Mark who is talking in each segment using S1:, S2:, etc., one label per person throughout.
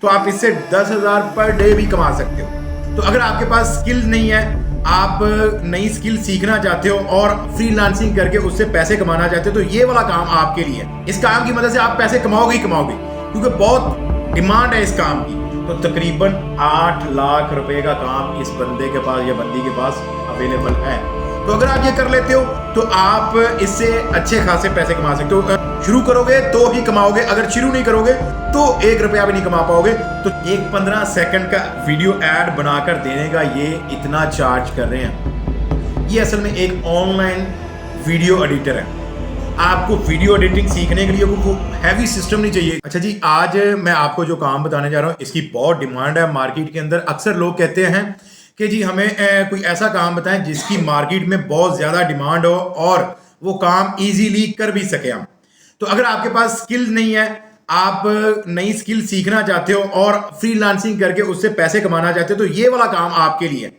S1: तो आप इससे 10,000 पर डे भी कमा सकते हो। तो अगर आपके पास स्किल नहीं है, आप नई स्किल सीखना चाहते हो और फ्रीलांसिंग करके उससे पैसे कमाना चाहते हो, तो ये वाला काम आपके लिए है। इस काम की मदद से आप पैसे कमाओगे ही कमाओगे, क्योंकि बहुत डिमांड है इस काम की। तो तकरीबन 8 लाख रुपए का काम इस बंदे के पास या बंदी के पास अवेलेबल है। तो अगर आप ये कर लेते हो तो आप इससे अच्छे खासे पैसे कमा सकते हो। शुरू करोगे तो ही कमाओगे, अगर शुरू नहीं करोगे तो 1 रुपया भी नहीं कमा पाओगे। तो एक 15 सेकंड का वीडियो ऐड बनाकर देने का ये इतना चार्ज कर रहे हैं। ये असल में एक ऑनलाइन वीडियो एडिटर है। आपको वीडियो एडिटिंग सीखने के लिए कोई हैवी सिस्टम नहीं चाहिए। अच्छा जी, आज मैं आपको जो काम बताने जा रहा हूँ इसकी बहुत डिमांड है मार्केट के अंदर। अक्सर लोग कहते हैं कि जी हमें कोई ऐसा काम बताएं जिसकी मार्केट में बहुत ज़्यादा डिमांड हो और वो काम इजीली कर भी सके हम। तो अगर आपके पास स्किल नहीं है, आप नई स्किल सीखना चाहते हो और फ्रीलांसिंग करके उससे पैसे कमाना चाहते हो, तो ये वाला काम आपके लिए है।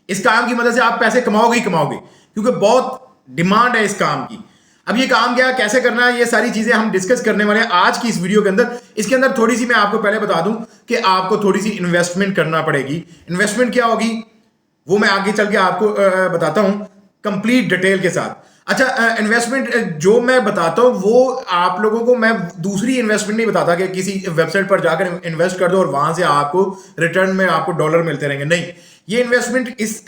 S1: इस काम की मदद से आप पैसे कमाओगे ही कमाओगे, क्योंकि बहुत डिमांड है इस काम की। अब ये काम क्या कैसे करना है, ये सारी चीजें हम डिस्कस करने वाले हैं आज की इस वीडियो के अंदर। इसके अंदर थोड़ी सी मैं आपको पहले बता दूं कि आपको थोड़ी सी इन्वेस्टमेंट करना पड़ेगी। इन्वेस्टमेंट क्या होगी वो मैं आगे चल के आपको बताता हूं कंप्लीट डिटेल के साथ। अच्छा, इन्वेस्टमेंट जो मैं बताता हूं वो आप लोगों को मैं दूसरी इन्वेस्टमेंट नहीं बताता कि किसी वेबसाइट पर जाकर इन्वेस्ट कर दो और वहां से आपको रिटर्न में आपको डॉलर मिलते रहेंगे। नहीं, ये इन्वेस्टमेंट इस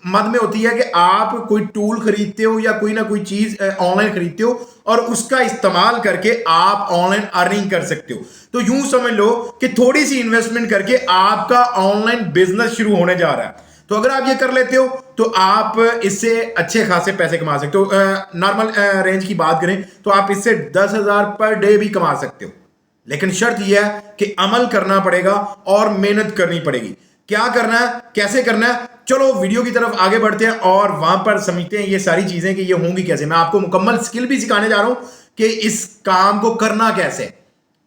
S1: मद में होती है कि आप कोई टूल खरीदते हो या कोई ना कोई चीज ऑनलाइन खरीदते हो और उसका इस्तेमाल करके आप ऑनलाइन अर्निंग कर सकते हो। तो यूं समझ लो कि थोड़ी सी इन्वेस्टमेंट करके आपका ऑनलाइन बिजनेस शुरू होने जा रहा है। तो अगर आप ये कर लेते हो तो आप इससे अच्छे खासे पैसे कमा सकते हो। नॉर्मल रेंज की बात करें तो आप इससे 10,000 पर डे भी कमा सकते हो, लेकिन शर्त यह है कि अमल करना पड़ेगा और मेहनत करनी पड़ेगी। क्या करना है, कैसे करना है, चलो वीडियो की तरफ आगे बढ़ते हैं और वहां पर समझते हैं ये सारी चीजें कि ये होंगी कैसे। मैं आपको मुकम्मल स्किल भी सिखाने जा रहा हूं कि इस काम को करना कैसे,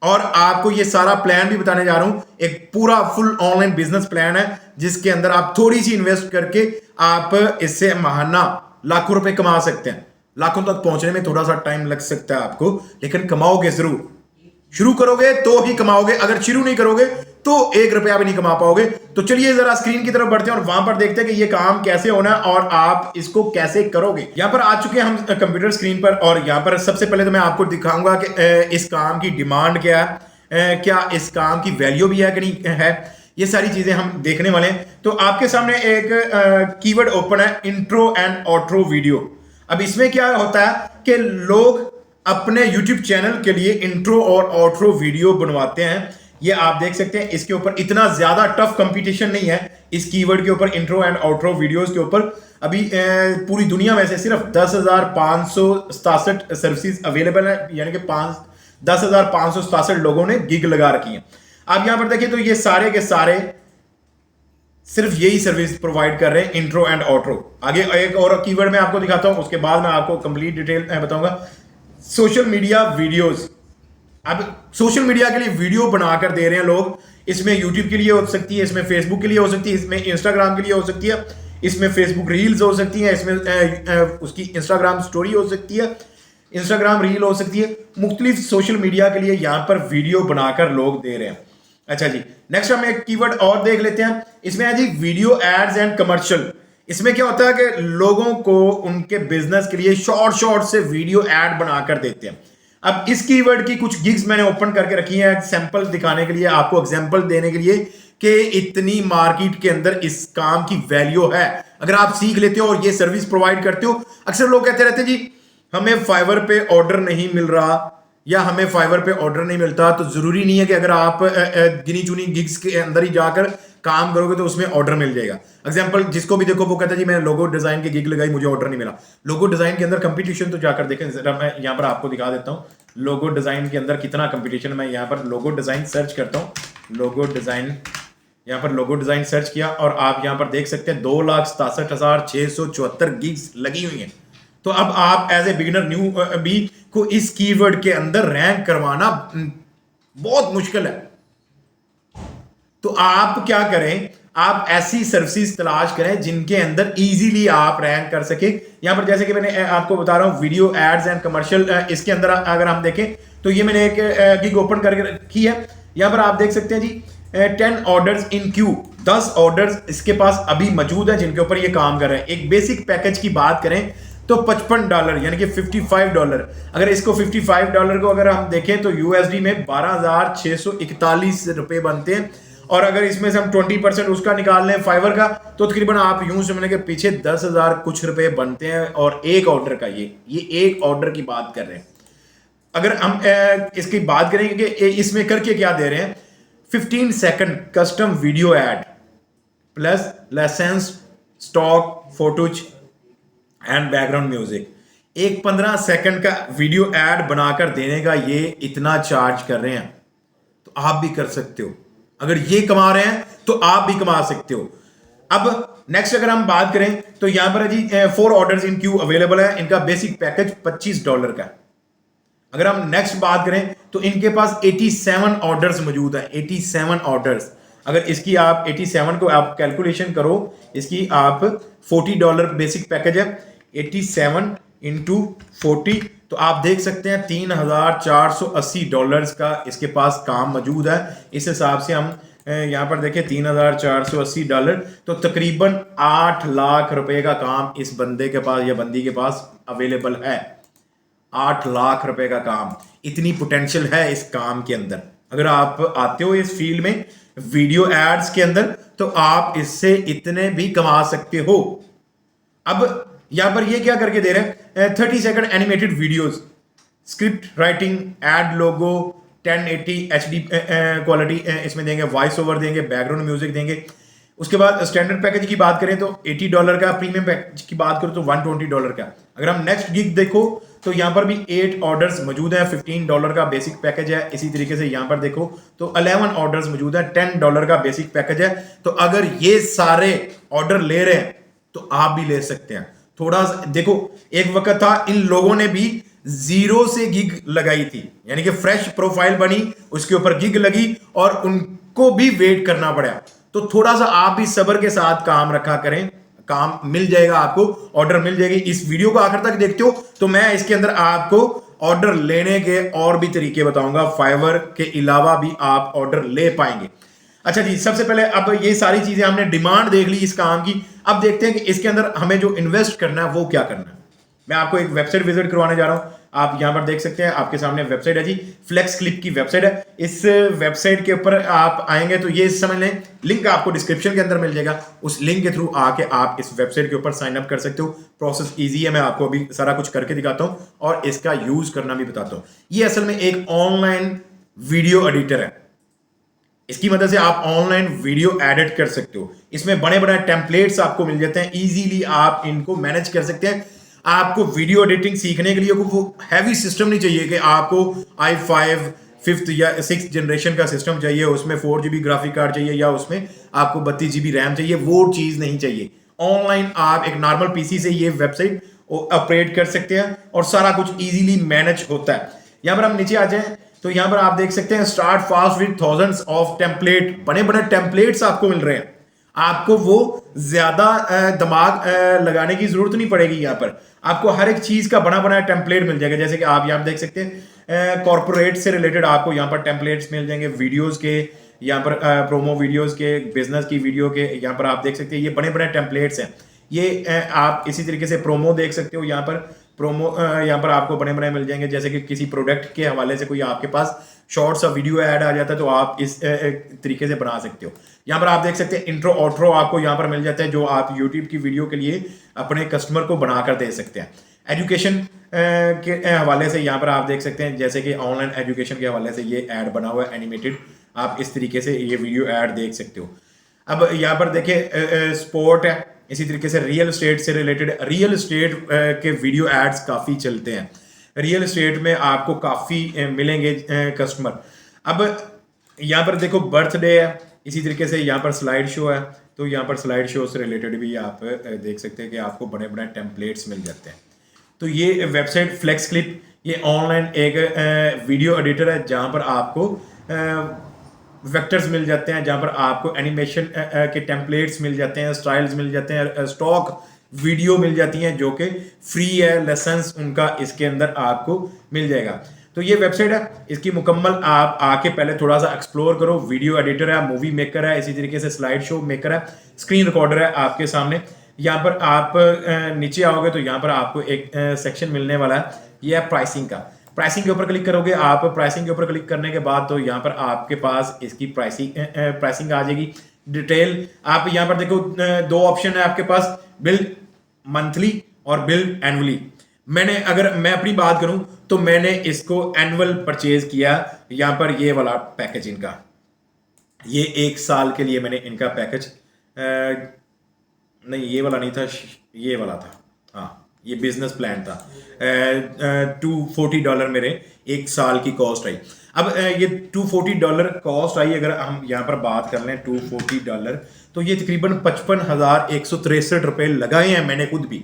S1: और आपको ये सारा प्लान भी बताने जा रहा हूं। एक पूरा फुल ऑनलाइन बिजनेस प्लान है जिसके अंदर आप थोड़ी सी इन्वेस्ट करके आप इससे माहाना लाखों रुपए कमा सकते हैं। लाखों तक पहुंचने में थोड़ा सा टाइम लग सकता है आपको, लेकिन कमाओगे जरूर। शुरू करोगे तो ही कमाओगे, अगर शुरू नहीं करोगे तो 1 रुपया भी नहीं कमा पाओगे। तो चलिए जरा स्क्रीन की तरफ बढ़ते हैं और वहां पर देखते हैं कि ये काम कैसे होना है और आप इसको कैसे करोगे। यहां पर आ चुके हैं हम कंप्यूटर स्क्रीन पर, और यहां पर सबसे पहले तो मैं आपको दिखाऊंगा कि इस काम की डिमांड क्या है, क्या इस काम की वैल्यू भी है कि नहीं है। ये सारी चीजें हम देखने वाले हैं। तो आपके सामने एक कीवर्ड ओपन है, इंट्रो एंड आउट्रो वीडियो। अब इसमें क्या होता है कि लोग अपने YouTube चैनल के लिए इंट्रो और आउट्रो वीडियो बनवाते हैं। ये आप देख सकते हैं, इसके ऊपर इतना ज्यादा टफ कंपटीशन नहीं है इस कीवर्ड के ऊपर, इंट्रो एंड आउट्रो वीडियोस के ऊपर। अभी पूरी दुनिया में से सिर्फ 10,567 सर्विसेज अवेलेबल है, यानी कि 10,567 लोगों ने गिग लगा रखी है। आप यहां पर देखिए तो ये सारे के सारे सिर्फ यही सर्विस प्रोवाइड कर रहे हैं, इंट्रो एंड आउट्रो। आगे एक और कीवर्ड मैं आपको दिखाता हूं, उसके बाद मैं आपको कंप्लीट डिटेल बताऊंगा। Social media videos. अब सोशल मीडिया के लिए वीडियो बनाकर दे रहे हैं लोग। इसमें यूट्यूब के लिए हो सकती है, इसमें फेसबुक के लिए हो सकती है, इसमें इंस्टाग्राम के लिए हो सकती है, इसमें फेसबुक रील्स हो सकती है, इसमें उसकी इंस्टाग्राम स्टोरी हो सकती है, इंस्टाग्राम रील हो सकती है। मुख्तलिफ सोशल मीडिया के लिए यहां पर वीडियो बनाकर लोग दे रहे हैं। अच्छा जी, नेक्स्ट हम एक कीवर्ड और देख लेते हैं। इसमें है जी वीडियो एड्स एंड कमर्शियल। इसमें क्या होता है कि लोगों को उनके बिजनेस के लिए शॉर्ट से वीडियो ऐड बनाकर देते हैं। अब इस कीवर्ड की कुछ गिग्स मैंने ओपन करके रखी हैं सैंपल दिखाने के लिए, आपको एग्जांपल देने के लिए कि इतनी मार्केट के अंदर इस काम की वैल्यू है। अगर आप सीख लेते हो और ये सर्विस प्रोवाइड करते हो। अक्सर लोग कहते रहते हैं जी हमें फाइवर पे ऑर्डर नहीं मिल रहा या हमें फाइवर पे ऑर्डर नहीं मिलता। तो जरूरी नहीं है कि अगर आप गिनी चुनी गिग्स के अंदर ही जाकर काम करोगे तो उसमें ऑर्डर मिल जाएगा। एग्जांपल जिसको भी देखो वो कहता है जी मैं लोगो डिजाइन की गिग लगाई, मुझे ऑर्डर नहीं मिला। लोगो डिजाइन के अंदर कंपटीशन तो जाकर देखें, जरा मैं यहाँ पर आपको दिखा देता हूँ लोगो डिजाइन के अंदर कितना कंपटीशन। मैं यहाँ पर लोगो डिजाइन सर्च करता हूँ, लोगो डिजाइन, यहाँ पर लोगो डिजाइन सर्च किया और आप यहाँ पर देख सकते हैं 2,67,674 गिग्स लगी हुई हैं। तो अब आप as a beginner newbie को इस कीवर्ड के अंदर रैंक करवाना बहुत मुश्किल है। तो आप क्या करें, आप ऐसी सर्विसेज तलाश करें जिनके अंदर इजीली आप रैंक कर सके। यहां पर जैसे कि मैंने आपको बता रहा हूं वीडियो एड्स एंड कमर्शियल, इसके अंदर अगर हम देखें तो ये मैंने एक गिग ओपन करके रखी है। यहाँ पर आप देख सकते हैं जी 10 ऑर्डर्स इन क्यू, 10 ऑर्डर्स इसके पास अभी मौजूद है जिनके ऊपर ये काम कर रहे हैं। एक बेसिक पैकेज की बात करें तो $55 यानी कि $55। अगर इसको $55 को अगर हम देखें तो यूएसडी में 12,641 रुपए बनते हैं। और अगर इसमें से हम 20% उसका निकाल लें फाइवर का, तो तकरीबन आप यूं समझने के पीछे 10,000 कुछ रुपए बनते हैं। और एक ऑर्डर का ये एक ऑर्डर की बात कर रहे हैं। अगर हम इसकी बात करेंगे कि इसमें करके क्या दे रहे हैं, 15 second custom video ad plus license stock photos and background music. एक 15 सेकंड का वीडियो एड बनाकर देने का ये इतना चार्ज कर रहे हैं, तो आप भी कर सकते हो। अगर ये कमा रहे हैं तो आप भी कमा सकते हो। अब नेक्स्ट अगर हम बात करें तो यहां पर जी 4 ऑर्डर्स इन क्यू अवेलेबल है। इनका बेसिक पैकेज $25 का। अगर हम नेक्स्ट बात करें तो इनके पास 87 ऑर्डर्स मौजूद हैं, 87 ऑर्डर्स। अगर इसकी आप 87 को आप कैलकुलेशन करो, इसकी आप $40 बेसिक पैकेज है, 87 इंटू 40, तो आप देख सकते हैं $3,480 का इसके पास काम मौजूद है। इस हिसाब से हम यहाँ पर देखें $3,480, तो तकरीबन 8 लाख रुपए का काम इस बंदे के पास या बंदी के पास अवेलेबल है। 8 लाख रुपए का काम, इतनी पोटेंशियल है इस काम के अंदर। अगर आप आते हो इस फील्ड में वीडियो एड्स के अंदर, तो आप इससे इतने भी कमा सकते हो। अब यहां पर ये क्या करके दे रहे हैं, 30 second animated videos, script writing, add logo, 1080 HD quality इसमें देंगे, वॉइस ओवर देंगे, बैकग्राउंड म्यूजिक देंगे। उसके बाद स्टैंडर्ड पैकेज की बात करें तो $80 का, प्रीमियम पैकेज की बात करो तो $120 का। अगर हम नेक्स्ट गिग देखो तो यहाँ पर भी 8 ऑर्डर्स मौजूद है, $15 का बेसिक पैकेज है। इसी तरीके से यहाँ पर देखो तो 11 ऑर्डर्स मौजूद है, $10 का बेसिक पैकेज है। तो अगर ये सारे ऑर्डर ले रहे हैं तो आप भी ले सकते हैं। थोड़ा देखो, एक वक्त था इन लोगों ने भी 0 से गिग लगाई थी, यानी कि फ्रेश प्रोफाइल बनी, उसके ऊपर गिग लगी और उनको भी वेट करना पड़ा। तो थोड़ा सा आप भी सब्र के साथ काम रखा करें, काम मिल जाएगा आपको, ऑर्डर मिल जाएगी। इस वीडियो को आखिर तक देखते हो तो मैं इसके अंदर आपको ऑर्डर लेने के और भी तरीके बताऊंगा, फाइवर के अलावा भी आप ऑर्डर ले पाएंगे। अच्छा जी, सबसे पहले अब ये सारी चीजें हमने डिमांड देख ली इस काम की। अब देखते हैं कि इसके अंदर हमें जो इन्वेस्ट करना है वो क्या करना है। मैं आपको एक वेबसाइट विजिट करवाने जा रहा हूं। आप यहां पर देख सकते हैं, आपके सामने वेबसाइट है जी, फ्लेक्स क्लिप की वेबसाइट है। इस वेबसाइट के ऊपर आप आएंगे तो ये समझ लें, लिंक आपको डिस्क्रिप्शन के अंदर मिल जाएगा। उस लिंक के थ्रू आके आप इस वेबसाइट के ऊपर साइन अप कर सकते हो। प्रोसेस इजी है, मैं आपको अभी सारा कुछ करके दिखाता हूं और इसका यूज करना भी बताता हूं। ये असल में एक ऑनलाइन वीडियो एडिटर है। इसकी मदद से आप ऑनलाइन वीडियो एडिट कर सकते हो। इसमें बड़े बड़े टेम्पलेट्स आपको मिल जाते हैं, इजीली आप इनको मैनेज कर सकते हैं। आपको वीडियो एडिटिंग सीखने के लिए वो हैवी सिस्टम नहीं चाहिए कि आपको i5 5th या 6th जनरेशन का सिस्टम चाहिए, उसमें 4GB ग्राफिक कार्ड चाहिए या उसमें आपको 32GB रैम चाहिए, वो चीज़ नहीं चाहिए। ऑनलाइन आप एक नॉर्मल पीसी से ये वेबसाइट ऑपरेट कर सकते हैं और सारा कुछ ईजिली मैनेज होता है। यहाँ पर हम नीचे आ जाएं तो यहाँ पर आप देख सकते हैं start fast with thousands of template, बड़े बड़े टेम्पलेट्स आपको मिल रहे हैं। आपको वो ज्यादा दिमाग लगाने की जरूरत नहीं पड़ेगी। यहाँ पर आपको हर एक चीज का बड़ा बड़ा टेम्पलेट मिल जाएगा। जैसे कि आप यहाँ देख सकते हैं कॉर्पोरेट से रिलेटेड आपको यहाँ पर टेम्पलेट्स मिल जाएंगे, वीडियोस के, यहाँ पर प्रोमो वीडियोस के, बिजनेस की वीडियो के। यहाँ पर आप देख सकते हैं ये बड़े बड़े टेम्पलेट्स हैं। ये आप इसी तरीके से प्रोमो देख सकते हो। यहाँ पर प्रोमो यहाँ पर आपको बड़े बड़े मिल जाएंगे। जैसे कि किसी प्रोडक्ट के हवाले से कोई आपके पास शॉर्ट सा वीडियो ऐड आ जाता है तो आप इस तरीके से बना सकते हो। यहाँ पर आप देख सकते हैं इंट्रो आउट्रो आपको यहाँ पर मिल जाता है, जो आप यूट्यूब की वीडियो के लिए अपने कस्टमर को बनाकर दे सकते हैं। एजुकेशन के हवाले से यहाँ पर आप देख सकते हैं, जैसे कि ऑनलाइन एजुकेशन के हवाले से ये ऐड बना हुआ है एनिमेटेड, आप इस तरीके से ये वीडियो ऐड देख सकते हो। अब यहाँ पर देखिए स्पोर्ट है, इसी तरीके से रियल एस्टेट से रिलेटेड, रियल एस्टेट के वीडियो एड्स काफ़ी चलते हैं। रियल एस्टेट में आपको काफ़ी मिलेंगे कस्टमर। अब यहाँ पर देखो बर्थडे है, इसी तरीके से यहाँ पर स्लाइड शो है, तो यहाँ पर स्लाइड शो से रिलेटेड भी आप देख सकते हैं कि आपको बड़े बड़े टेम्पलेट्स मिल जाते हैं। तो ये वेबसाइट फ्लेक्स क्लिप, ये ऑनलाइन एक वीडियो एडिटर है जहाँ पर आपको वेक्टर्स मिल जाते हैं, जहाँ पर आपको एनिमेशन के टेम्पलेट्स मिल जाते हैं, स्टाइल्स मिल जाते हैं, स्टॉक वीडियो मिल जाती हैं जो कि फ्री है, लाइसेंस उनका इसके अंदर आपको मिल जाएगा। तो ये वेबसाइट है, इसकी मुकम्मल आप आके पहले थोड़ा सा एक्सप्लोर करो। वीडियो एडिटर है, मूवी मेकर है, इसी तरीके से स्लाइड शो मेकर है, स्क्रीन रिकॉर्डर है आपके सामने। यहाँ पर आप नीचे आओगे तो यहाँ पर आपको एक सेक्शन मिलने वाला है, ये है प्राइसिंग का। प्राइसिंग के ऊपर क्लिक करोगे आप। प्राइसिंग के ऊपर क्लिक करने के बाद तो यहाँ पर आपके पास इसकी प्राइसिंग आ जाएगी। डिटेल आप यहाँ पर देखो, दो ऑप्शन है आपके पास, बिल्ड मंथली और बिल्ड एनुअली। अगर मैं अपनी बात करूं तो मैंने इसको एनुअल परचेज किया। यहाँ पर ये वाला पैकेज इनका, ये 1 साल के लिए मैंने इनका पैकेज, नहीं ये वाला नहीं था, ये वाला था, हाँ ये बिजनेस प्लान था। $240 मेरे 1 साल की कॉस्ट आई। अब ये $240 कॉस्ट आई, अगर हम यहाँ पर बात कर लें $240, तो ये तकरीबन 55,163 रुपये लगाए हैं मैंने खुद भी।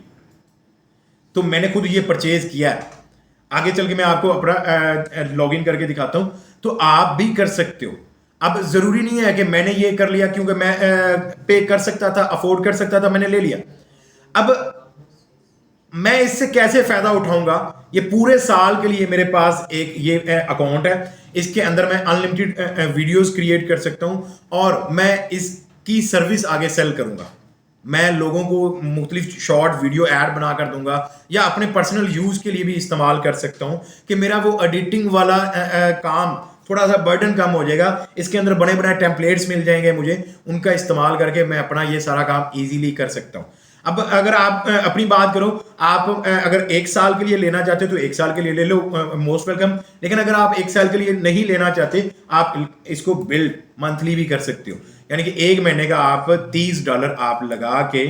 S1: तो मैंने खुद ये परचेज किया है। आगे चल के मैं आपको अपना लॉगिन करके दिखाता हूं, तो आप भी कर सकते हो। अब जरूरी नहीं है कि मैंने ये कर लिया क्योंकि मैं पे कर सकता था, अफोर्ड कर सकता था, मैंने ले लिया। अब मैं इससे कैसे फायदा उठाऊंगा? ये पूरे साल के लिए मेरे पास एक ये अकाउंट है, इसके अंदर मैं अनलिमिटेड वीडियोस क्रिएट कर सकता हूं और मैं इसकी सर्विस आगे सेल करूंगा। मैं लोगों को मुख्तलिफ शॉर्ट वीडियो ऐड बना कर दूंगा या अपने पर्सनल यूज के लिए भी इस्तेमाल कर सकता हूं कि मेरा वो एडिटिंग वाला काम थोड़ा सा बर्डन कम हो जाएगा। इसके अंदर बने बने टेम्पलेट्स मिल जाएंगे मुझे, उनका इस्तेमाल करके मैं अपना ये सारा काम इजीली कर सकता हूं। अब अगर आप अपनी बात करो, आप अगर 1 साल के लिए लेना चाहते हो तो 1 साल के लिए ले लो, मोस्ट वेलकम। लेकिन अगर आप 1 साल के लिए नहीं लेना चाहते, आप इसको बिल्ड मंथली भी कर सकते हो, यानी कि 1 महीने का आप $30 आप लगा के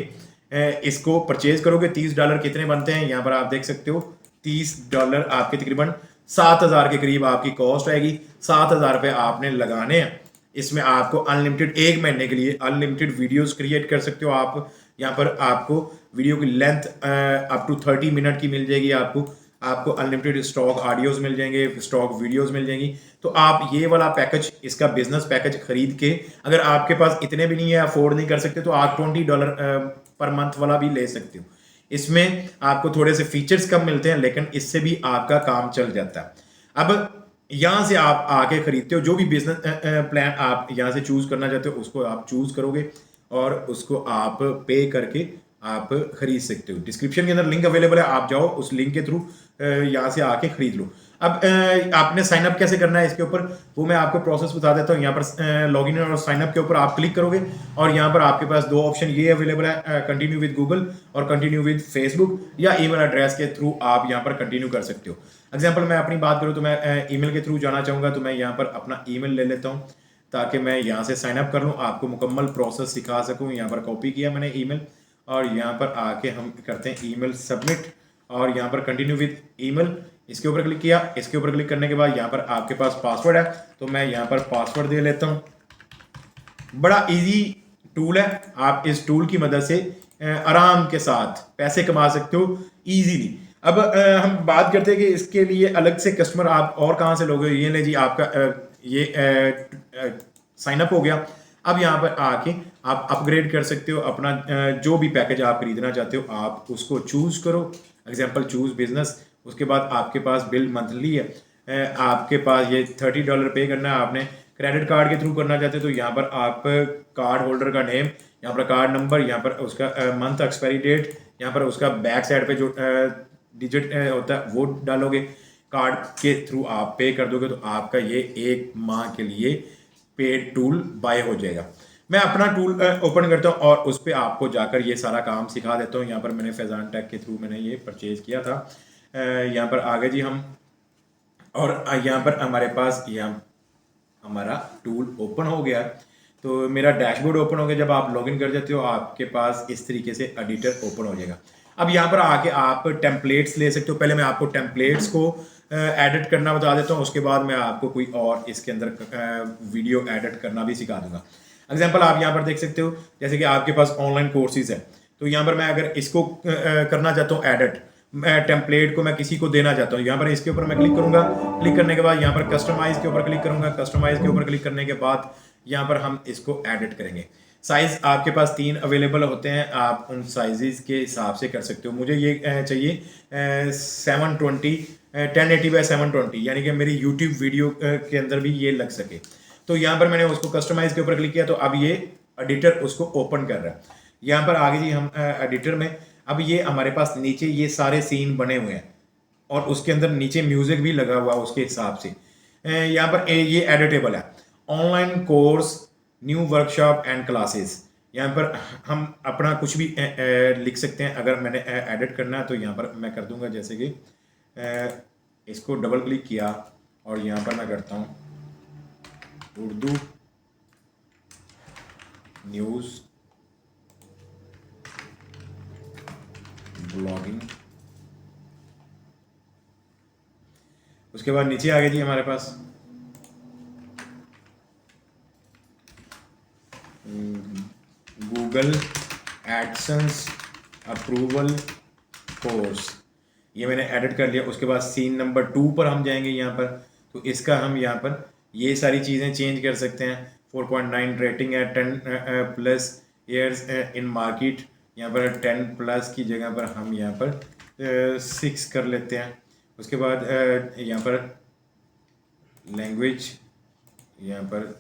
S1: इसको परचेज करोगे। $30 कितने बनते हैं यहाँ पर आप देख सकते हो। $30 आपके तकरीबन 7,000 के करीब आपकी कॉस्ट आएगी। 7,000 रुपये आपने लगाने हैं। इसमें आपको अनलिमिटेड 1 महीने के लिए अनलिमिटेड वीडियोस क्रिएट कर सकते हो आप। यहाँ पर आपको वीडियो की लेंथ अप टू 30 मिनट की मिल जाएगी। आपको अनलिमिटेड स्टॉक ऑडियोज मिल जाएंगे, स्टॉक वीडियोस मिल जाएंगी। तो आप ये वाला पैकेज, इसका बिजनेस पैकेज खरीद के, अगर आपके पास इतने भी नहीं है, अफोर्ड नहीं कर सकते, तो आप $20 पर मंथ वाला भी ले सकते हो। इसमें आपको थोड़े से फीचर्स कम मिलते हैं, लेकिन इससे भी आपका काम चल जाता है। अब यहाँ से आप आके खरीदते हो, जो भी बिजनेस प्लान आप यहाँ से चूज करना चाहते हो उसको आप चूज करोगे और उसको आप पे करके आप खरीद सकते हो। डिस्क्रिप्शन के अंदर लिंक अवेलेबल है, आप जाओ उस लिंक के थ्रू यहाँ से आके खरीद लो। अब आपने साइन अप कैसे करना है इसके ऊपर, वो मैं आपको प्रोसेस बता देता हूँ। यहाँ पर लॉगिन और साइन अप के ऊपर आप क्लिक करोगे और यहाँ पर आपके पास 2 ऑप्शन ये अवेलेबल है, कंटिन्यू विद गूगल और कंटिन्यू विद फेसबुक, या ईमेल एड्रेस के थ्रू आप यहाँ पर कंटिन्यू कर सकते हो। एग्जाम्पल मैं अपनी बात करूँ तो मैं ईमेल के थ्रू जाना चाहूँगा, तो मैं यहाँ पर अपना ईमेल ले लेता हूँ ताकि मैं यहाँ से साइन अप कर लूँ, आपको मुकम्मल प्रोसेस सिखा सकूँ। यहाँ पर कॉपी किया मैंने ईमेल और यहाँ पर आके हम करते हैं ईमेल सबमिट और यहाँ पर कंटिन्यू विद ईमेल, इसके ऊपर क्लिक किया। इसके ऊपर क्लिक करने के बाद यहाँ पर आपके पास पासवर्ड है, तो मैं यहाँ पर पासवर्ड दे लेता हूँ। बड़ा इजी टूल है, आप इस टूल की मदद से आराम के साथ पैसे कमा सकते हो इजीली। अब हम बात करते हैं कि इसके लिए अलग से कस्टमर आप और कहाँ से लोगे। ये ले जी, आपका ये साइन अप हो गया। अब यहाँ पर आके आप अपग्रेड कर सकते हो अपना जो भी पैकेज आप खरीदना चाहते हो, आप उसको चूज करो। एग्जांपल चूज बिजनेस, उसके बाद आपके पास बिल मंथली है, आपके पास ये $30 पे करना है। आपने क्रेडिट कार्ड के थ्रू करना चाहते हो तो यहाँ पर आप कार्ड होल्डर का नेम, यहाँ पर कार्ड नंबर, यहाँ पर उसका मंथ एक्सपायरी डेट, यहाँ पर उसका बैक साइड पे जो डिजिट होता है वो डालोगे। कार्ड के थ्रू आप पे कर दोगे तो आपका ये 1 माह के लिए पेड टूल बाय हो जाएगा। मैं अपना टूल ओपन करता हूँ और उस पर आपको जाकर ये सारा काम सिखा देता हूँ। यहाँ पर मैंने फैजान टेक के थ्रू मैंने ये परचेज किया था। यहाँ पर आगे जी हम, और यहाँ पर हमारे पास यहाँ हमारा टूल ओपन हो गया। तो मेरा डैशबोर्ड ओपन हो गया। जब आप लॉगिन कर जाते हो आपके पास इस तरीके से एडिटर ओपन हो जाएगा। अब यहाँ पर आके आप टेम्पलेट्स ले सकते हो। पहले मैं आपको टेम्पलेट्स को एडिट करना बता देता हूँ, उसके बाद मैं आपको कोई और इसके अंदर वीडियो एडिट करना भी सिखा दूंगा। एग्जाम्पल आप यहाँ पर देख सकते हो, जैसे कि आपके पास ऑनलाइन कोर्सेज है, तो यहाँ पर मैं अगर इसको करना चाहता हूँ एडिट, मैं टेम्पलेट को मैं किसी को देना चाहता हूँ, यहाँ पर इसके ऊपर मैं क्लिक करूंगा। क्लिक करने के बाद यहाँ पर कस्टमाइज के ऊपर क्लिक करूंगा। कस्टमाइज के ऊपर क्लिक करने के बाद यहाँ पर हम इसको एडिट करेंगे। साइज आपके पास 3 अवेलेबल होते हैं, आप उन साइजेस के हिसाब से कर सकते हो। मुझे ये चाहिए 720 1080x720, यानी कि मेरी यूट्यूब वीडियो के अंदर भी ये लग सके। तो यहाँ पर मैंने उसको कस्टमाइज़ के ऊपर क्लिक किया, तो अब ये एडिटर उसको ओपन कर रहा है। यहाँ पर आगे जी हम एडिटर में, अब ये हमारे पास नीचे ये सारे सीन बने हुए हैं और उसके अंदर नीचे म्यूज़िक भी लगा हुआ है उसके हिसाब से। यहाँ पर ये एडिटेबल है, online course, new workshop and classes. यहाँ पर हम अपना कुछ भी लिख सकते हैं। अगर मैंने एडिट करना है तो यहाँ पर मैं कर दूंगा, जैसे कि इसको डबल क्लिक किया और यहाँ पर मैं करता हूँ उर्दू न्यूज़ ब्लॉगिंग। उसके बाद नीचे आ गए जी हमारे पास गूगल एडसेंस अप्रूवल कोर्स, ये मैंने एडिट कर लिया। उसके बाद सीन नंबर 2 पर हम जाएंगे यहाँ पर, तो इसका हम यहाँ पर ये सारी चीज़ें चेंज कर सकते हैं। 4.9 रेटिंग है, 10+ ईयर्स इन मार्केट। यहाँ पर 10+ की जगह पर हम यहाँ पर 6 कर लेते हैं। उसके बाद यहाँ पर लैंग्वेज, यहाँ पर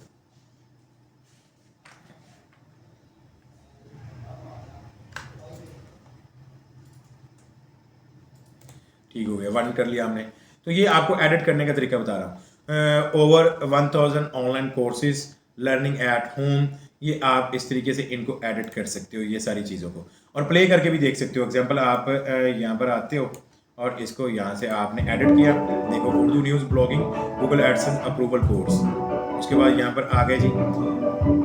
S1: ठीक हो गया, 1 कर लिया हमने। तो ये आपको एडिट करने का तरीका बता रहा हूँ। Over 1000 online courses learning at home, ये आप इस तरीके से इनको एडिट कर सकते हो, ये सारी चीज़ों को, और प्ले करके भी देख सकते हो। एग्जांपल आप यहाँ पर आते हो और इसको यहाँ से आपने एडिट किया, देखो Urdu news blogging Google AdSense approval course. उसके बाद यहाँ पर आ गए जी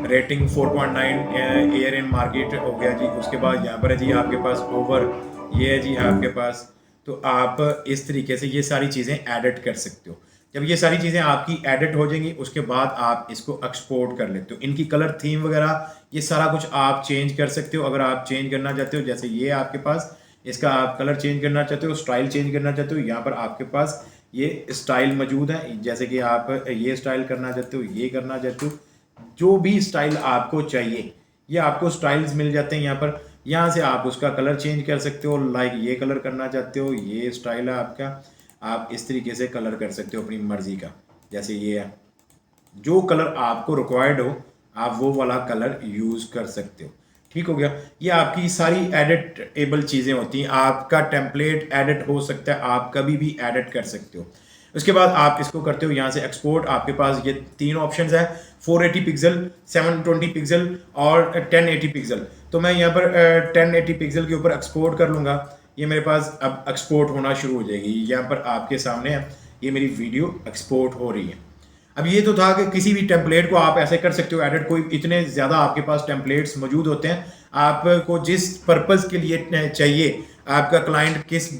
S1: रेटिंग 4.9 ईयर इन मार्केट हो गया जी। उसके बाद यहाँ पर है जी आपके पास ओवर, ये है जी आपके पास। तो आप इस तरीके से ये सारी चीज़ें एडिट कर सकते हो। जब ये सारी चीज़ें आपकी एडिट हो जाएंगी उसके बाद आप इसको एक्सपोर्ट कर लेते हो। इनकी कलर थीम वगैरह ये सारा कुछ आप चेंज कर सकते हो। अगर आप चेंज करना चाहते हो, जैसे ये आपके पास इसका आप कलर चेंज करना चाहते हो, स्टाइल चेंज करना चाहते हो, यहाँ पर आपके पास ये स्टाइल मौजूद है। जैसे कि आप ये स्टाइल करना चाहते हो, ये करना चाहते हो, जो भी स्टाइल आपको चाहिए ये आपको स्टाइल्स मिल जाते हैं यहाँ पर। यहाँ से आप उसका कलर चेंज कर सकते हो, लाइक ये कलर करना चाहते हो, ये स्टाइल है आपका, आप इस तरीके से कलर कर सकते हो अपनी मर्जी का। जैसे ये है, जो कलर आपको रिक्वायर्ड हो आप वो वाला कलर यूज़ कर सकते हो। ठीक हो गया, ये आपकी सारी एडिटेबल चीज़ें होती हैं। आपका टेम्पलेट एडिट हो सकता है, आप कभी भी एडिट कर सकते हो। उसके बाद आप इसको करते हो यहाँ से एक्सपोर्ट। आपके पास ये 3 ऑप्शंस है, 480 पिक्सल, 720 पिक्सल और 1080 पिक्सल। तो मैं यहाँ पर 1080 पिक्सल के ऊपर एक्सपोर्ट कर लूँगा। ये मेरे पास अब एक्सपोर्ट होना शुरू हो जाएगी। यहाँ पर आपके सामने है, ये मेरी वीडियो एक्सपोर्ट हो रही है। अब ये तो था कि किसी भी टेम्पलेट को आप ऐसे कर सकते हो एडिट। कोई इतने ज़्यादा आपके पास टेम्पलेट्स मौजूद होते हैं, आपको जिस पर्पज़ के लिए चाहिए, आपका क्लाइंट किस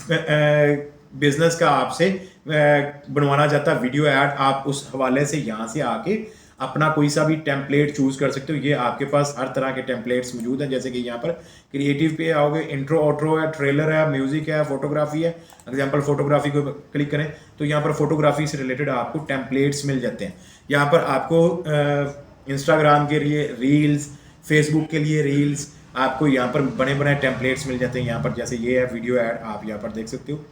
S1: बिजनेस का आपसे बनवाना चाहता है वीडियो ऐड, आप उस हवाले से यहाँ से आके अपना कोई सा भी टेम्पलेट चूज़ कर सकते हो। ये आपके पास हर तरह के टेम्पलेट्स मौजूद हैं। जैसे कि यहाँ पर क्रिएटिव पे आओगे, इंट्रो आउट्रो है, ट्रेलर है, म्यूज़िक है, फोटोग्राफी है। एग्जांपल फोटोग्राफी को क्लिक करें तो यहाँ पर फोटोग्राफी से रिलेटेड आपको टेम्पलेट्स मिल जाते हैं। यहाँ पर आपको इंस्टाग्राम के लिए रील्स, फेसबुक के लिए रील्स, आपको यहाँ पर बने बनाए टेम्पलेट्स मिल जाते हैं। यहाँ पर जैसे ये है वीडियो ऐड, आप यहाँ पर देख सकते हो,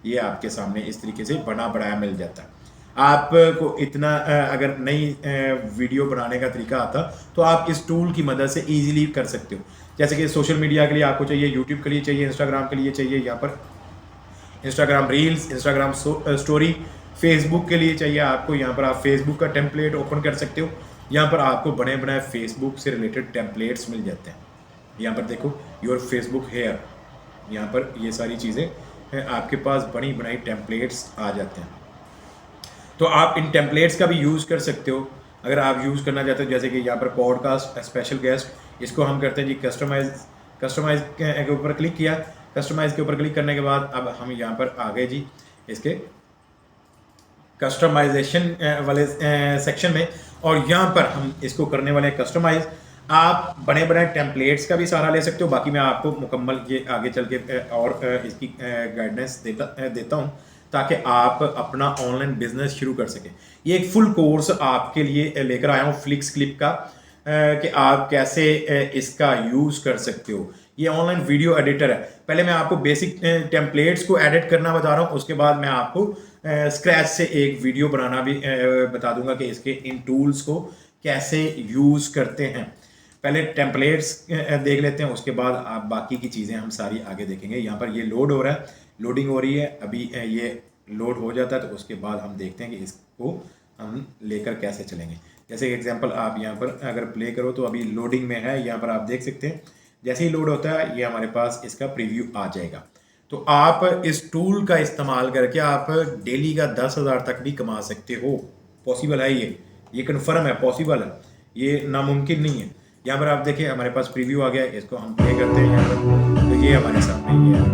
S1: ये आपके सामने इस तरीके से बना बनाया मिल जाता है। आपको इतना अगर नई वीडियो बनाने का तरीका आता तो आप इस टूल की मदद से इजीली कर सकते हो। जैसे कि सोशल मीडिया के लिए आपको चाहिए, यूट्यूब के लिए चाहिए, इंस्टाग्राम के लिए चाहिए, यहाँ पर Instagram reels, Instagram story, Facebook के लिए चाहिए आपको, यहाँ पर आप फेसबुक का टेम्पलेट ओपन कर सकते हो। यहाँ पर आपको बने बनाए फेसबुक से रिलेटेड टेम्पलेट्स मिल जाते हैं। यहाँ पर देखो योर फेसबुक हेयर, यहाँ पर ये सारी चीज़ें आपके पास बनी बनाई टेम्पलेट्स आ जाते हैं। तो आप इन टेम्पलेट्स का भी यूज़ कर सकते हो अगर आप यूज़ करना चाहते हो। जैसे कि यहाँ पर पॉडकास्ट स्पेशल गेस्ट, इसको हम करते हैं जी कस्टमाइज के ऊपर क्लिक किया। कस्टमाइज के ऊपर क्लिक करने के बाद अब हम यहाँ पर आ गए जी इसके कस्टमाइजेशन वाले सेक्शन में, और यहाँ पर हम इसको करने वाले कस्टमाइज। आप बने बनाए टेम्पलेट्स का भी सहारा ले सकते हो। बाकी मैं आपको मुकम्मल ये आगे चल के और इसकी गाइडेंस देता हूँ ताकि आप अपना ऑनलाइन बिजनेस शुरू कर सकें। ये एक फुल कोर्स आपके लिए लेकर आया हूँ फ्लिक्स क्लिप का, कि आप कैसे इसका यूज़ कर सकते हो। ये ऑनलाइन वीडियो एडिटर है। पहले मैं आपको बेसिक टेम्पलेट्स को एडिट करना बता रहा हूँ, उसके बाद मैं आपको स्क्रैच से एक वीडियो बनाना भी बता दूंगा कि इसके इन टूल्स को कैसे यूज़ करते हैं। पहले टेम्पलेट्स देख लेते हैं, उसके बाद आप बाकी की चीज़ें हम सारी आगे देखेंगे। यहाँ पर ये लोड हो रहा है, लोडिंग हो रही है अभी, ये लोड हो जाता है तो उसके बाद हम देखते हैं कि इसको हम लेकर कैसे चलेंगे। जैसे एग्जांपल आप यहाँ पर अगर प्ले करो तो अभी लोडिंग में है, यहाँ पर आप देख सकते हैं जैसे ही लोड होता है ये हमारे पास इसका प्रीव्यू आ जाएगा। तो आप इस टूल का इस्तेमाल करके आप डेली का 10,000 तक भी कमा सकते हो। पॉसिबल है, ये कन्फर्म है, पॉसिबल है, ये नामुमकिन नहीं है। यहाँ पर आप देखिए हमारे पास प्रीव्यू आ गया, इसको हम प्ले करते हैं यहाँ पर, तो ये हमारे सामने ये है।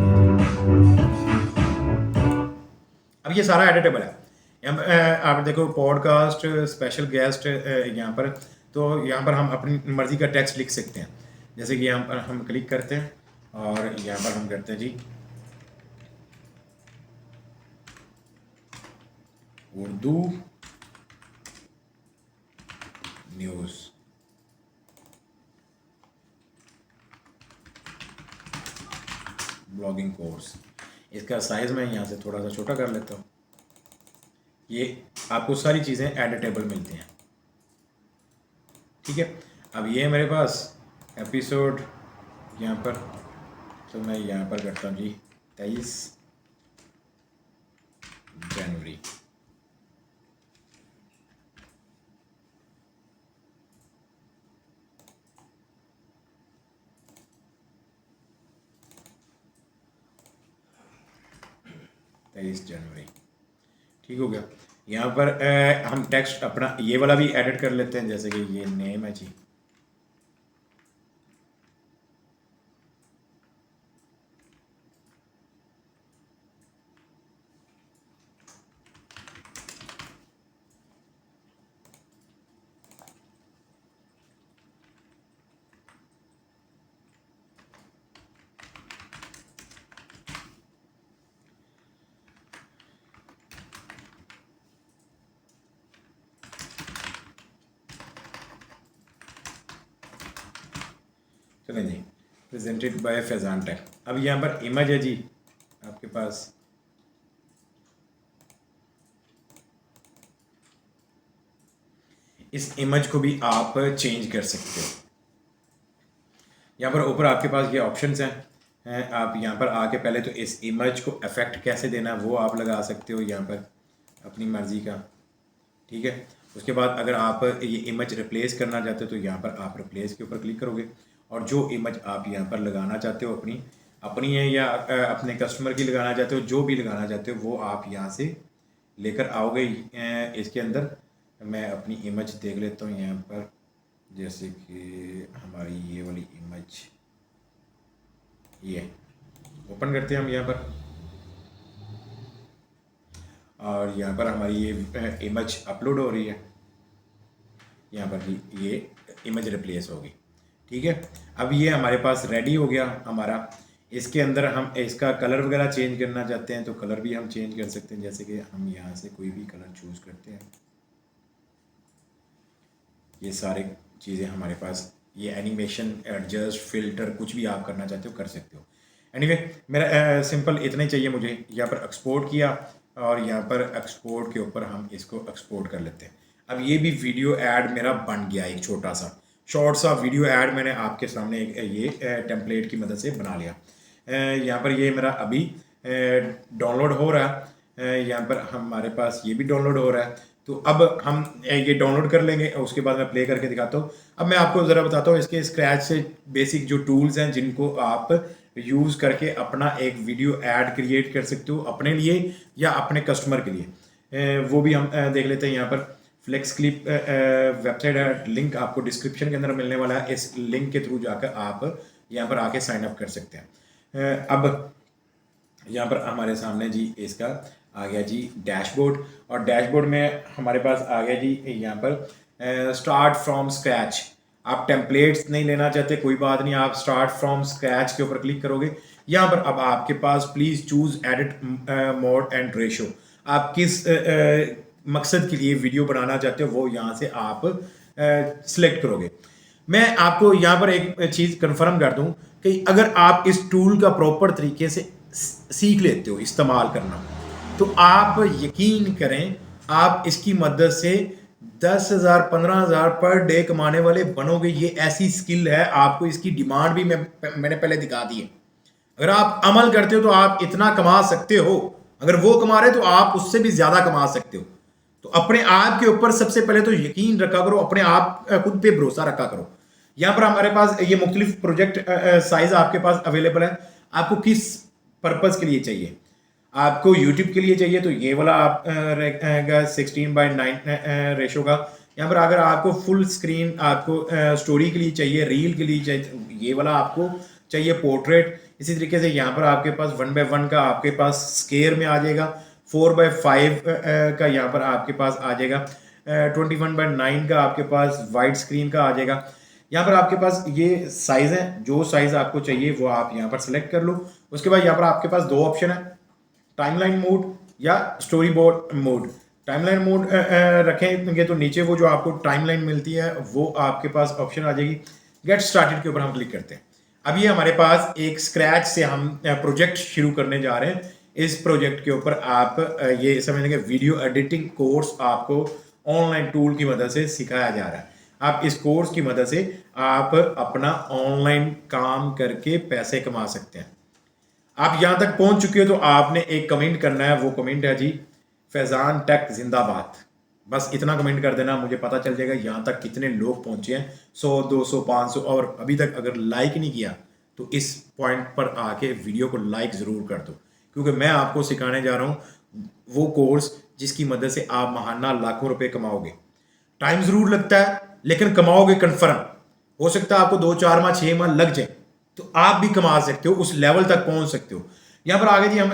S1: अब ये सारा एडिटेबल है। यहाँ पर आप देखो पॉडकास्ट, स्पेशल गेस्ट यहाँ पर, तो यहाँ पर हम अपनी मर्जी का टेक्स्ट लिख सकते हैं। जैसे कि यहाँ पर हम क्लिक करते हैं और यहाँ पर हम करते हैं जी उर्दू न्यूज़, ब्लॉगिंग कोर्स। इसका साइज़ मैं यहाँ से थोड़ा सा छोटा कर लेता हूँ। ये आपको सारी चीज़ें एडिटेबल मिलती हैं, ठीक है। अब ये मेरे पास एपिसोड यहाँ पर, तो मैं यहाँ पर करता हूँ जी 23 जनवरी। ठीक हो गया। यहाँ पर हम टेक्स्ट अपना ये वाला भी एडिट कर लेते हैं, जैसे कि ये नेम है जी, चलें जी, प्रेजेंटेड बाय फैजान टेक। अब यहाँ पर इमेज है जी आपके पास, इस इमेज को भी आप चेंज कर सकते हो। यहाँ पर ऊपर आपके पास ये ऑप्शंस हैं, आप यहाँ पर आके पहले तो इस इमेज को इफेक्ट कैसे देना वो आप लगा सकते हो यहाँ पर अपनी मर्ज़ी का, ठीक है। उसके बाद अगर आप ये इमेज रिप्लेस करना चाहते हो तो यहाँ पर आप रिप्लेस के ऊपर क्लिक करोगे और जो इमेज आप यहाँ पर लगाना चाहते हो अपनी है या अपने कस्टमर की लगाना चाहते हो, जो भी लगाना चाहते हो वो आप यहाँ से लेकर आओगे। इसके अंदर मैं अपनी इमेज देख लेता हूँ यहाँ पर, जैसे कि हमारी ये वाली इमेज, ये ओपन करते हैं हम यहाँ पर और यहाँ पर हमारी ये इमेज अपलोड हो रही है। यहाँ पर ये इमेज रिप्लेस होगी, ठीक है। अब ये हमारे पास रेडी हो गया हमारा। इसके अंदर हम इसका कलर वगैरह चेंज करना चाहते हैं तो कलर भी हम चेंज कर सकते हैं, जैसे कि हम यहाँ से कोई भी कलर चूज़ करते हैं। ये सारी चीज़ें हमारे पास, ये एनिमेशन, एडजस्ट, फिल्टर, कुछ भी आप करना चाहते हो कर सकते हो। एनीवे मेरा सिंपल इतना ही चाहिए मुझे। यहाँ पर एक्सपोर्ट किया और यहाँ पर एक्सपोर्ट के ऊपर हम इसको एक्सपोर्ट कर लेते हैं। अब ये भी वीडियो ऐड मेरा बन गया, एक छोटा सा शॉर्ट सा वीडियो ऐड मैंने आपके सामने ये टेम्पलेट की मदद से बना लिया। यहाँ पर ये मेरा अभी डाउनलोड हो रहा है, यहाँ पर हमारे पास ये भी डाउनलोड हो रहा है। तो अब हम ये डाउनलोड कर लेंगे, उसके बाद मैं प्ले करके दिखाता हूँ। अब मैं आपको ज़रा बताता हूँ इसके स्क्रैच से बेसिक जो टूल्स हैं जिनको आप यूज़ करके अपना एक वीडियो ऐड क्रिएट कर सकते हो अपने लिए या अपने कस्टमर के लिए। वो भी हम देख लेते हैं। यहाँ पर फ्लेक्स क्लिप वेबसाइट है, लिंक आपको डिस्क्रिप्शन के अंदर मिलने वाला है। इस लिंक के थ्रू जाकर आप यहाँ पर आके साइन अप कर सकते हैं। अब यहाँ पर हमारे सामने जी इसका आ गया जी डैशबोर्ड, और डैशबोर्ड में हमारे पास आ गया जी यहाँ पर स्टार्ट फ्रॉम स्क्रैच। आप टेम्पलेट्स नहीं लेना चाहते कोई बात नहीं, आप स्टार्ट फ्रॉम स्क्रैच के ऊपर क्लिक करोगे। यहाँ पर अब आपके पास please choose edit mode and ratio, आप किस मकसद के लिए वीडियो बनाना चाहते हो वो यहाँ से आप सिलेक्ट करोगे। मैं आपको यहाँ पर एक चीज़ कंफर्म कर दूं कि अगर आप इस टूल का प्रॉपर तरीके से सीख लेते हो इस्तेमाल करना, तो आप यकीन करें आप इसकी मदद से 10,000 15,000 पर डे कमाने वाले बनोगे। ये ऐसी स्किल है, आपको इसकी डिमांड भी मैंने पहले दिखा दी है। अगर आप अमल करते हो तो आप इतना कमा सकते हो, अगर वो कमा रहे तो आप उससे भी ज्यादा कमा सकते हो। तो अपने आप के ऊपर सबसे पहले तो यकीन रखा करो, अपने आप खुद पे भरोसा रखा करो। यहां पर हमारे पास ये मुख्तलिफ प्रोजेक्ट साइज आपके पास अवेलेबल है। आपको किस पर्पज के लिए चाहिए? आपको यूट्यूब के लिए चाहिए तो ये वाला आप 16:9 रेशो का। यहाँ पर अगर आपको फुल स्क्रीन आपको स्टोरी के लिए चाहिए, रील के लिए चाहिए, तो ये वाला आपको चाहिए पोर्ट्रेट। इसी तरीके से यहाँ पर आपके पास 1:1 का आपके पास स्केयर में आ जाएगा, 4:5 का यहाँ पर आपके पास आ जाएगा, 21:9 का आपके पास वाइड स्क्रीन का आ जाएगा। यहाँ पर आपके पास ये साइज है, जो साइज आपको चाहिए वो आप यहाँ पर सिलेक्ट कर लो। उसके बाद यहाँ पर आपके पास दो ऑप्शन है, टाइमलाइन मोड या story board mode. Timeline mode रखेंगे तो नीचे वो जो आपको टाइमलाइन मिलती है वो आपके पास ऑप्शन आ जाएगी। गेट स्टार्टेड के ऊपर हम क्लिक करते हैं। अब ये हमारे पास एक स्क्रैच से हम प्रोजेक्ट शुरू करने जा रहे हैं। इस प्रोजेक्ट के ऊपर आप ये समझ लेंगे वीडियो एडिटिंग कोर्स आपको ऑनलाइन टूल की मदद से सिखाया जा रहा है। आप इस कोर्स की मदद से आप अपना ऑनलाइन काम करके पैसे कमा सकते हैं। आप यहां तक पहुंच चुके हो तो आपने एक कमेंट करना है, वो कमेंट है जी फैजान टेक जिंदाबाद। बस इतना कमेंट कर देना, मुझे पता चल जाएगा यहाँ तक कितने लोग पहुंचे हैं, 100 200 500। और अभी तक अगर लाइक नहीं किया तो इस पॉइंट पर आके वीडियो को लाइक ज़रूर कर दो, क्योंकि मैं आपको सिखाने जा रहा हूँ वो कोर्स जिसकी मदद से आप महाना लाखों रुपए कमाओगे। टाइम ज़रूर लगता है लेकिन कमाओगे कन्फर्म। हो सकता है आपको 2 4 माह 6 माह लग जाए, तो आप भी कमा सकते हो, उस लेवल तक पहुंच सकते हो। यहाँ पर आगे जी हम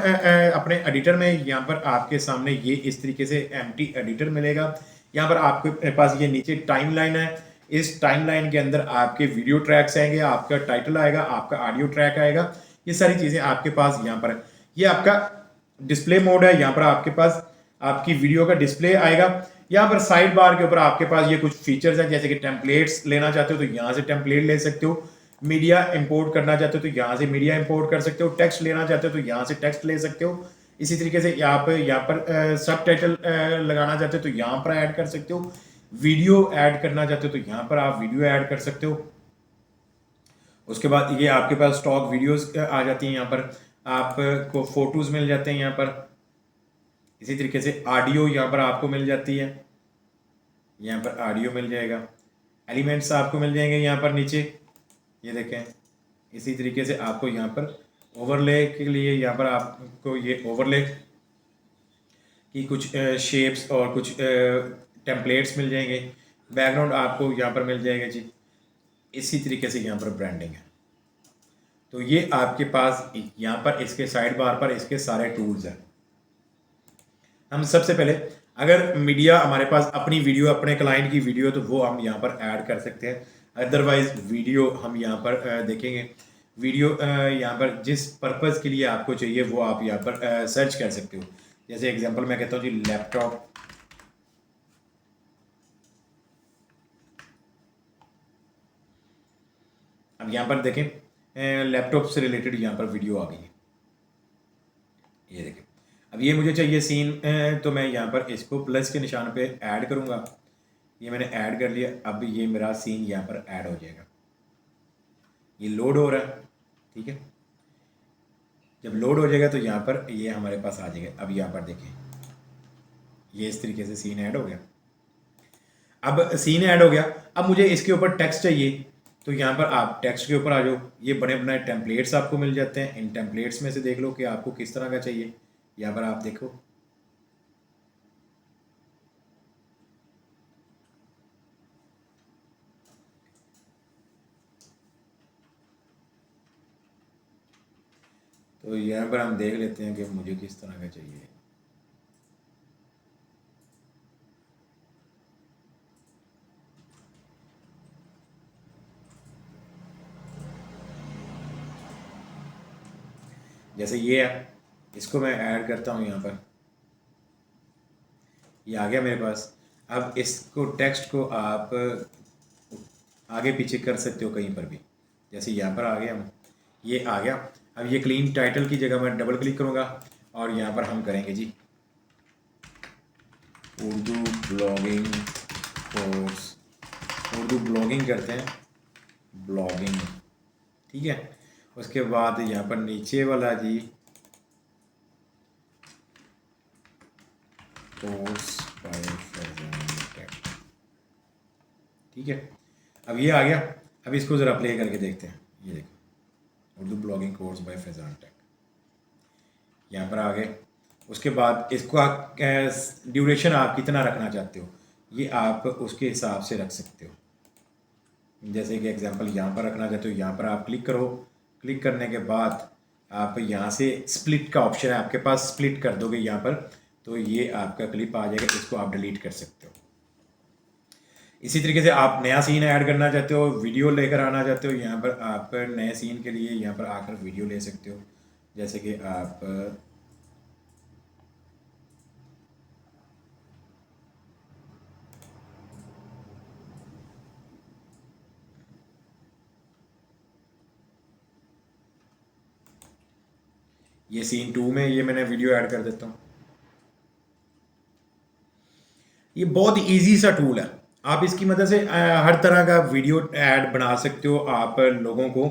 S1: अपने एडिटर में यहाँ पर आपके सामने ये इस तरीके से एम्प्टी एडिटर मिलेगा। यहाँ पर आपके पास ये नीचे टाइमलाइन है। इस टाइमलाइन के अंदर आपके वीडियो ट्रैक्स आएंगे, आपका टाइटल आएगा, आपका ऑडियो ट्रैक आएगा, ये सारी चीज़ें आपके पास यहाँ पर है। ये आपका डिस्प्ले मोड है, यहाँ पर आपके पास आपकी वीडियो का डिस्प्ले आएगा। यहाँ पर साइड बार के ऊपर आपके पास ये कुछ फीचर्स हैं, जैसे कि टेम्पलेट्स लेना चाहते हो तो यहाँ से टेम्पलेट ले सकते हो, मीडिया इंपोर्ट करना चाहते हो तो यहाँ से मीडिया इंपोर्ट कर सकते हो, टेक्स्ट लेना चाहते हो तो यहाँ से टेक्स्ट ले सकते हो। इसी तरीके से यहाँ पर सब टाइटल लगाना चाहते हो तो यहाँ पर ऐड कर सकते हो, वीडियो ऐड करना चाहते हो तो यहाँ पर आप वीडियो ऐड कर सकते हो। उसके बाद ये आपके पास स्टॉक वीडियोस आ जाती हैं, यहाँ पर आपको फोटोज मिल जाते हैं यहाँ पर। इसी तरीके से ऑडियो यहाँ पर आपको मिल जाती है, यहाँ पर ऑडियो मिल जाएगा, एलिमेंट्स आपको मिल जाएंगे यहाँ पर नीचे, ये देखें। इसी तरीके से आपको यहाँ पर ओवरले के लिए यहाँ पर आपको ये ओवरले की कुछ शेप्स और कुछ टेम्पलेट्स मिल जाएंगे। बैकग्राउंड आपको यहाँ पर मिल जाएगा जी। इसी तरीके से यहाँ पर ब्रांडिंग है। तो ये आपके पास यहाँ पर इसके साइड बार पर इसके सारे टूल्स हैं। हम सबसे पहले अगर मीडिया हमारे पास अपनी वीडियो, अपने क्लाइंट की वीडियो, तो वो हम यहाँ पर ऐड कर सकते हैं। अदरवाइज वीडियो हम यहाँ पर देखेंगे। वीडियो यहाँ पर जिस पर्पज़ के लिए आपको चाहिए वो आप यहाँ पर सर्च कर सकते हो। जैसे एग्जांपल मैं कहता हूँ जी लैपटॉप, अब यहाँ पर देखें लैपटॉप से रिलेटेड यहाँ पर वीडियो आ गई है, ये देखें। अब ये मुझे चाहिए सीन, तो मैं यहाँ पर इसको प्लस के निशान पे ऐड करूँगा। ये मैंने ऐड कर लिया। अब ये मेरा सीन यहाँ पर ऐड हो जाएगा। ये लोड हो रहा है, ठीक है। जब लोड हो जाएगा तो यहाँ पर ये हमारे पास आ जाएगा। अब यहाँ पर देखें ये इस तरीके से सीन ऐड हो गया। अब सीन ऐड हो गया, अब मुझे इसके ऊपर टेक्स्ट चाहिए, तो यहाँ पर आप टेक्स्ट के ऊपर आ जाओ। ये बने बनाए टेम्पलेट्स आपको मिल जाते हैं। इन टेम्पलेट्स में से देख लो कि आपको किस तरह का चाहिए। यहाँ पर आप देखो, तो यहाँ पर हम देख लेते हैं कि मुझे किस तरह का चाहिए। जैसे ये है, इसको मैं ऐड करता हूँ यहाँ पर, ये आ गया मेरे पास। अब इसको टेक्स्ट को आप आगे पीछे कर सकते हो कहीं पर भी। जैसे यहाँ पर आ गए हम, ये आ गया। अब ये क्लीन टाइटल की जगह मैं डबल क्लिक करूँगा और यहाँ पर हम करेंगे जी Urdu blogging course. Urdu blogging करते हैं, ब्लॉगिंग, ठीक है। उसके बाद यहाँ पर नीचे वाला जी कोर्स बाय फैजान टेक, ठीक है। अब ये आ गया। अब इसको ज़रा प्ले करके देखते हैं। ये देखो Urdu blogging course by Faizan Tech, यहाँ पर आ गए। उसके बाद इसको आप ड्यूरेशन आप कितना रखना चाहते हो ये आप उसके हिसाब से रख सकते हो। जैसे कि एग्जांपल यहाँ पर रखना चाहते हो, यहाँ पर आप क्लिक करो। क्लिक करने के बाद आप यहाँ से स्प्लिट का ऑप्शन है आपके पास, स्प्लिट कर दोगे यहाँ पर तो ये आपका क्लिप आ जाएगा, इसको आप डिलीट कर सकते हो। इसी तरीके से आप नया सीन ऐड करना चाहते हो, वीडियो लेकर आना चाहते हो, यहाँ पर आप नए सीन के लिए यहाँ पर आकर वीडियो ले सकते हो। जैसे कि आप ये सीन 2 में ये मैंने वीडियो ऐड कर देता हूँ। ये बहुत इजी सा टूल है, आप इसकी मदद से हर तरह का वीडियो ऐड बना सकते हो। आप लोगों को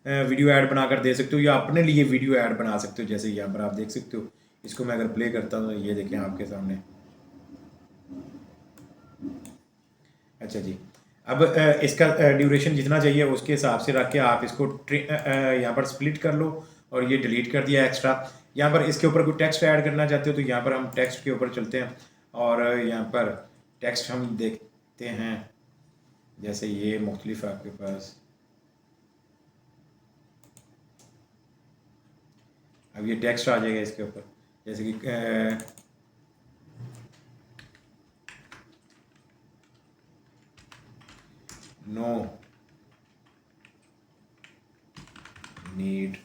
S1: वीडियो ऐड बनाकर दे सकते हो या अपने लिए वीडियो ऐड बना सकते हो। जैसे यहाँ पर आप देख सकते हो, इसको मैं अगर प्ले करता हूँ तो ये देखें आपके सामने। अच्छा जी, अब इसका ड्यूरेशन जितना चाहिए उसके हिसाब से रख के आप इसको यहाँ पर स्प्लिट कर लो और ये डिलीट कर दिया एक्स्ट्रा। यहाँ पर इसके ऊपर कोई टेक्स्ट ऐड करना चाहते हो तो यहाँ पर हम टेक्स्ट के ऊपर चलते हैं और यहाँ पर टेक्स्ट हम देखते हैं। जैसे ये मुख्तलिफ आपके पास, अब ये टेक्स्ट आ जाएगा इसके ऊपर। जैसे कि नो नीड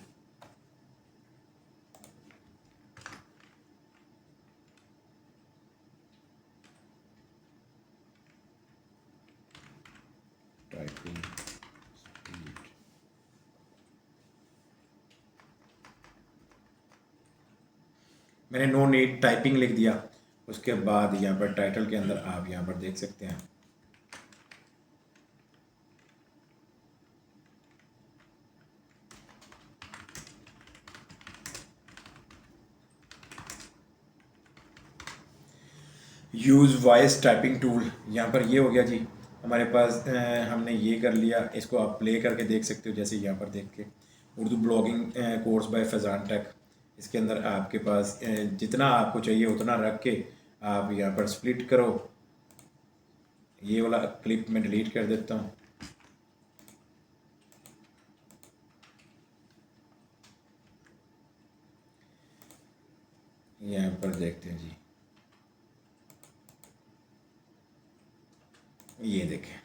S1: टाइपिंग स्पीड। मैंने नो नीड टाइपिंग लिख दिया। उसके बाद यहाँ पर टाइटल के अंदर आप यहाँ पर देख सकते हैं यूज़ वॉइस टाइपिंग टूल। यहाँ पर ये हो गया जी हमारे पास। हमने ये कर लिया, इसको आप प्ले करके देख सकते हो। जैसे यहाँ पर देख के Urdu blogging course by Faizan Tech, इसके अंदर आपके पास जितना आपको चाहिए उतना रख के आप यहाँ पर स्प्लिट करो। ये वाला क्लिप मैं डिलीट कर देता हूँ। यहाँ पर देखते हैं जी, ये देखें।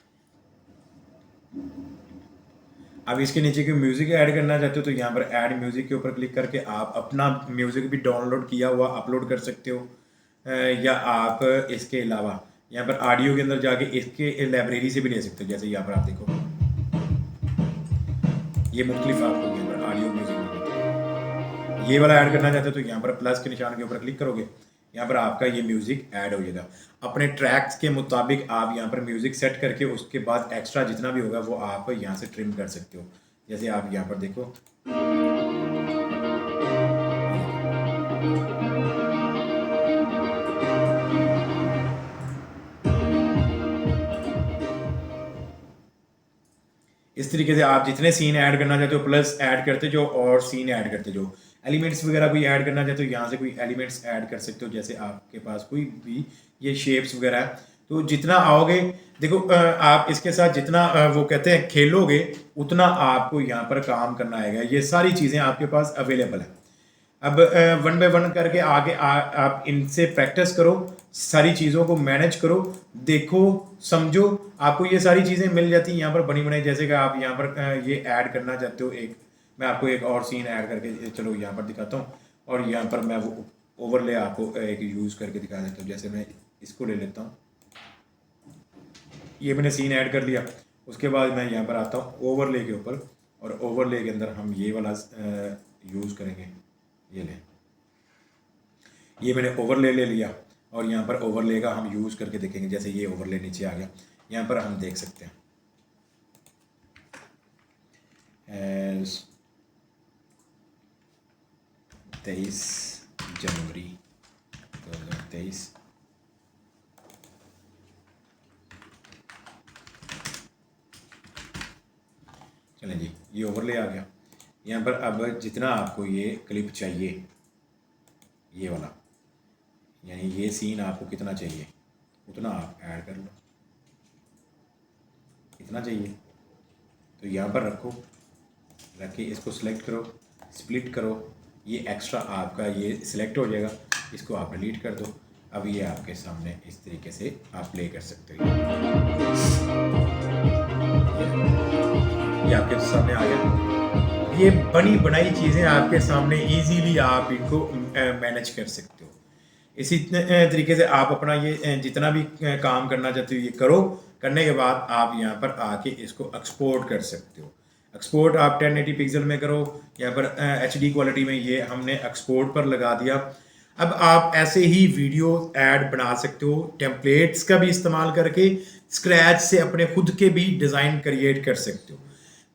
S1: अब इसके नीचे की म्यूज़िक ऐड करना चाहते हो तो यहाँ पर ऐड म्यूज़िक के ऊपर क्लिक करके आप अपना म्यूज़िक भी डाउनलोड किया हुआ अपलोड कर सकते हो। या आप इसके अलावा यहाँ पर ऑडियो के अंदर जाके इसके लाइब्रेरी से भी ले सकते हो। जैसे यहाँ पर आप देखो, ये मुख्तलिफ आपको यहाँ पर ऑडियो म्यूज़िक मिलता है। ये वाला ऐड करना चाहते हो तो यहाँ पर प्लस के निशान के ऊपर क्लिक करोगे, यहाँ पर आपका ये म्यूज़िक ऐड हो जाएगा। अपने ट्रैक्स के मुताबिक आप यहाँ पर म्यूज़िक सेट करके उसके बाद एक्स्ट्रा जितना भी होगा वो आप यहाँ से ट्रिम कर सकते हो। जैसे आप यहाँ पर देखो, इस तरीके से आप जितने सीन ऐड करना चाहते हो प्लस ऐड करते जाओ और सीन ऐड करते जाओ। एलिमेंट्स वगैरह कोई ऐड करना चाहते हो यहाँ से कोई एलिमेंट्स ऐड कर सकते हो। जैसे आपके पास कोई भी ये शेप्स वगैरह है तो जितना आओगे देखो, आप इसके साथ जितना वो कहते हैं खेलोगे उतना आपको यहाँ पर काम करना आएगा। ये सारी चीज़ें आपके पास अवेलेबल है। अब वन बाय वन करके आगे आप इनसे प्रैक्टिस करो, सारी चीज़ों को मैनेज करो, देखो समझो, आपको ये सारी चीज़ें मिल जाती हैं यहाँ पर बनी बनाई। जैसे कि आप यहाँ पर ये ऐड करना चाहते हो, एक मैं आपको एक और सीन ऐड करके चलो यहाँ पर दिखाता हूँ और यहाँ पर मैं वो ओवरले आपको एक यूज़ करके दिखा देता हूँ। जैसे मैं इसको ले लेता हूँ, ये मैंने सीन ऐड कर लिया उसके बाद मैं यहाँ पर आता हूँ ओवरले के ऊपर, और ओवरले के अंदर हम ये वाला यूज़ करेंगे। ये लें, ये मैंने ओवरले ले लिया, और यहाँ पर ओवरले का हम यूज़ करके देखेंगे। जैसे ये ओवरले नीचे आ गया, यहाँ पर हम देख सकते हैं 23 जनवरी 2023। चलें जी, ये ओवरले आ गया। यहाँ पर अब जितना आपको ये क्लिप चाहिए, ये वाला, यानी ये सीन आपको कितना चाहिए उतना आप ऐड कर लो। कितना चाहिए तो यहाँ पर रखो, रख के इसको सिलेक्ट करो, स्प्लिट करो, ये एक्स्ट्रा आपका ये सिलेक्ट हो जाएगा, इसको आप डिलीट कर दो। अब ये आपके सामने इस तरीके से आप प्ले कर सकते हो। ये आपके सामने आ गया। ये बनी बनाई चीज़ें आपके सामने इजीली आप इनको मैनेज कर सकते हो। इसी तरीके से आप अपना ये जितना भी काम करना चाहते हो ये करो। करने के बाद आप यहाँ पर आके इसको एक्सपोर्ट कर सकते हो। एक्सपोर्ट आप 1080 पिक्सल में करो, यहाँ पर HD क्वालिटी में ये हमने एक्सपोर्ट पर लगा दिया। अब आप ऐसे ही वीडियो ऐड बना सकते हो, टेम्पलेट्स का भी इस्तेमाल करके स्क्रैच से अपने खुद के भी डिज़ाइन क्रिएट कर सकते हो।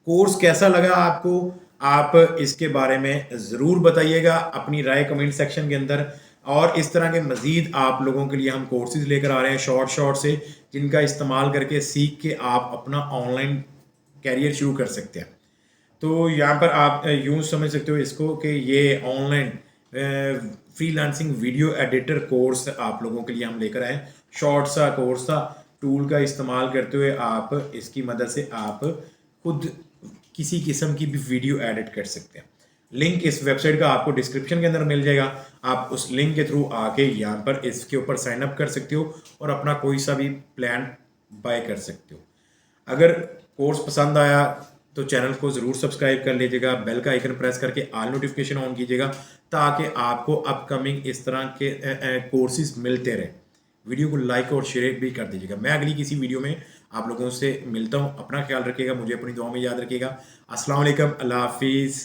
S1: कोर्स कैसा लगा आपको, आप इसके बारे में ज़रूर बताइएगा अपनी राय कमेंट सेक्शन के अंदर। और इस तरह के मज़ीद आप लोगों के लिए हम कोर्सेज लेकर आ रहे हैं शॉर्ट से, जिनका इस्तेमाल करके सीख के आप अपना ऑनलाइन कैरियर शुरू कर सकते हैं। तो यहाँ पर आप यूँ समझ सकते हो इसको कि ये online freelancing video editor course आप लोगों के लिए हम लेकर आए। शॉर्ट सा कोर्स था, टूल का इस्तेमाल करते हुए आप इसकी मदद से आप खुद किसी किस्म की भी वीडियो एडिट कर सकते हैं। लिंक इस वेबसाइट का आपको डिस्क्रिप्शन के अंदर मिल जाएगा। आप उस लिंक के थ्रू आके यहाँ पर इसके ऊपर साइन अप कर सकते हो और अपना कोई सा भी प्लान बाय कर सकते हो। अगर कोर्स पसंद आया तो चैनल को ज़रूर सब्सक्राइब कर लीजिएगा, बेल का आइकन प्रेस करके ऑल नोटिफिकेशन ऑन कीजिएगा ताकि आपको अपकमिंग इस तरह के कोर्सेज मिलते रहे। वीडियो को लाइक और शेयर भी कर दीजिएगा। मैं अगली किसी वीडियो में आप लोगों से मिलता हूँ। अपना ख्याल रखिएगा, मुझे अपनी दुआ में याद रखिएगा। अस्सलाम वालेकुम, अल्लाह हाफिज़।